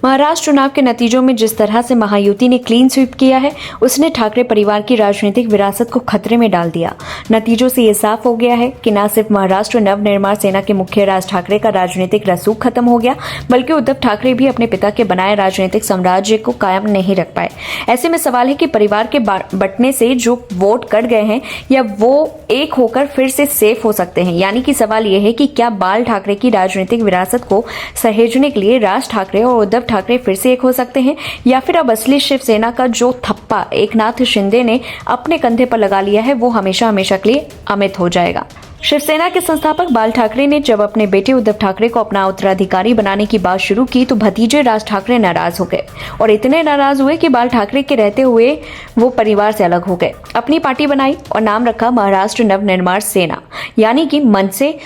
महाराष्ट्र चुनाव के नतीजों में जिस तरह से महायुति ने क्लीन स्वीप किया है, उसने ठाकरे परिवार की राजनीतिक विरासत को खतरे में डाल दिया। नतीजों से ये साफ हो गया है कि न सिर्फ महाराष्ट्र नवनिर्माण सेना के मुख्य राज ठाकरे का राजनीतिक रसूख खत्म हो गया, बल्कि उद्धव ठाकरे भी अपने पिता के बनाए राजनीतिक साम्राज्य को कायम नहीं रख पाए। ऐसे में सवाल है कि परिवार के बंटने से जो वोट कट गए हैं, या वो एक होकर फिर से सेफ हो सकते हैं। यानी कि सवाल यह है कि क्या बाल ठाकरे की राजनीतिक विरासत को सहेजने के लिए राज ठाकरे और उद्धव ठाकरे फिर से एक हो सकते हैं, या फिर अब असली शिवसेना का जो थप्पा एकनाथ शिंदे ने अपने कंधे पर लगा लिया है, वो हमेशा हमेशा के लिए अमिट हो जाएगा। शिवसेना के संस्थापक बाल ठाकरे ने जब अपने बेटे उद्धव ठाकरे को अपना उत्तराधिकारी बनाने की बात शुरू की, तो भतीजे राज ठाकरे नाराज हो गए और इतने नाराज हुए कि बाल ठाकरे के रहते हुए वो परिवार से अलग हो गए। अपनी पार्टी बनाई और नाम रखा महाराष्ट्र नवनिर्माण सेना, यानी कि मन से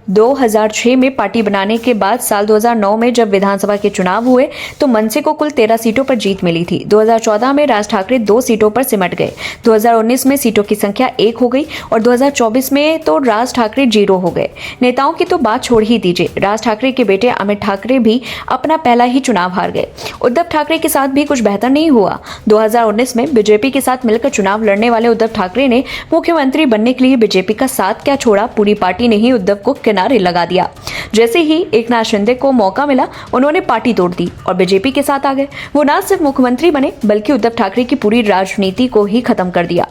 2006 में पार्टी बनाने के बाद साल 2009 में जब विधानसभा के चुनाव हुए तो मनसे को कुल 13 सीटों पर जीत मिली थी। 2014 में राज ठाकरे 2 सीटों पर सिमट गए। 2019 में सीटों की संख्या 1 हो गई और 2024 में तो राज ठाकरे 0 हो गए। नेताओं की तो बात छोड़ ही दीजिए, राज ठाकरे के बेटे अमित ठाकरे भी अपना पहला ही चुनाव हार गए। उद्धव ठाकरे के साथ भी कुछ बेहतर नहीं हुआ। 2019 में बीजेपी के साथ मिलकर चुनाव लड़ने वाले उद्धव ठाकरे ने मुख्यमंत्री बनने के लिए बीजेपी का साथ क्या छोड़ा, पूरी पार्टी ने ही उद्धव को किनारे लगा दिया। जैसे ही एकनाथ शिंदे को मौका मिला, उन्होंने पार्टी तोड़ दी और बीजेपी के साथ आ गए। वो न सिर्फ मुख्यमंत्री बने, बल्कि उद्धव ठाकरे की पूरी राजनीति को ही खत्म कर दिया।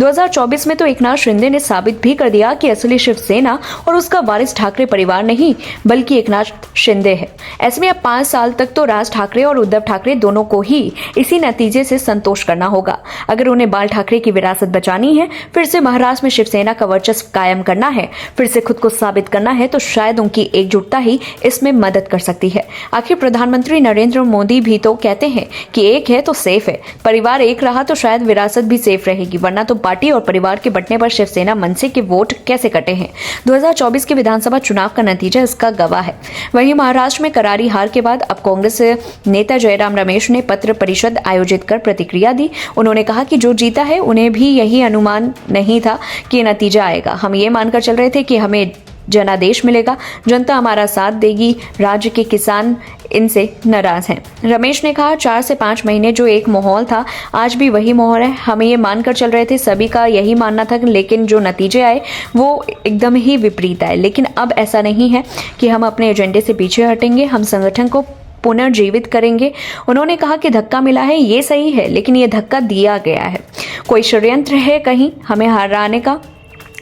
2024 में तो एकनाथ शिंदे ने साबित भी कर दिया कि असली शिवसेना और उसका वारिस ठाकरे परिवार नहीं, बल्कि एकनाथ शिंदे है। ऐसे में अब 5 साल तक तो राज ठाकरे और उद्धव ठाकरे दोनों को ही इसी नतीजे से संतोष करना होगा। अगर उन्हें बाल ठाकरे की विरासत बचानी है, फिर से महाराष्ट्र में शिवसेना का वर्चस्व कायम करना है, फिर से खुद को साबित करना है, तो शायद उनकी एकजुटता ही इसमें मदद कर सकती है। आखिर प्रधानमंत्री नरेंद्र मोदी भी तो कहते हैं कि एक है तो सेफ है। परिवार एक रहा तो शायद विरासत भी सेफ रहेगी, वरना तो पार्टी और परिवार के बंटने पर शिवसेना मनसे के वोट कैसे कटे हैं। 2024 के विधानसभा चुनाव का नतीजा इसका गवाह है। वहीं महाराष्ट्र में करारी हार के बाद अब कांग्रेस नेता जयराम रमेश ने पत्र परिषद आयोजित कर प्रतिक्रिया दी। उन्होंने कहा कि जो जीता है, उन्हें भी यही अनुमान नहीं था कि नतीजा आएगा। हम ये मानकर चल रहे थे कि हमें जनादेश मिलेगा, जनता हमारा साथ देगी, राज्य के किसान इनसे नाराज हैं। रमेश ने कहा, 4 से 5 महीने जो एक माहौल था, आज भी वही माहौल है। हम ये मानकर चल रहे थे, सभी का यही मानना था, लेकिन जो नतीजे आए वो एकदम ही विपरीत आए। लेकिन अब ऐसा नहीं है कि हम अपने एजेंडे से पीछे हटेंगे, हम संगठन को पुनर्जीवित करेंगे। उन्होंने कहा कि धक्का मिला है, ये सही है, लेकिन ये धक्का दिया गया है। कोई षड्यंत्र है कहीं हमें हराने का।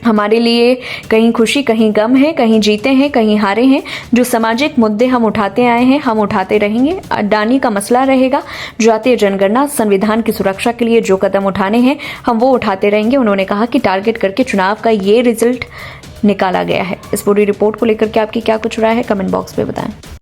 हमारे लिए कहीं खुशी, कहीं गम है, कहीं जीते हैं, कहीं हारे हैं। जो सामाजिक मुद्दे हम उठाते आए हैं, हम उठाते रहेंगे। अडानी का मसला रहेगा, जातीय जनगणना, संविधान की सुरक्षा के लिए जो कदम उठाने हैं, हम वो उठाते रहेंगे। उन्होंने कहा कि टारगेट करके चुनाव का ये रिजल्ट निकाला गया है। इस पूरी रिपोर्ट को लेकर के आपकी क्या कुछ राय है, कमेंट बॉक्स में बताएं।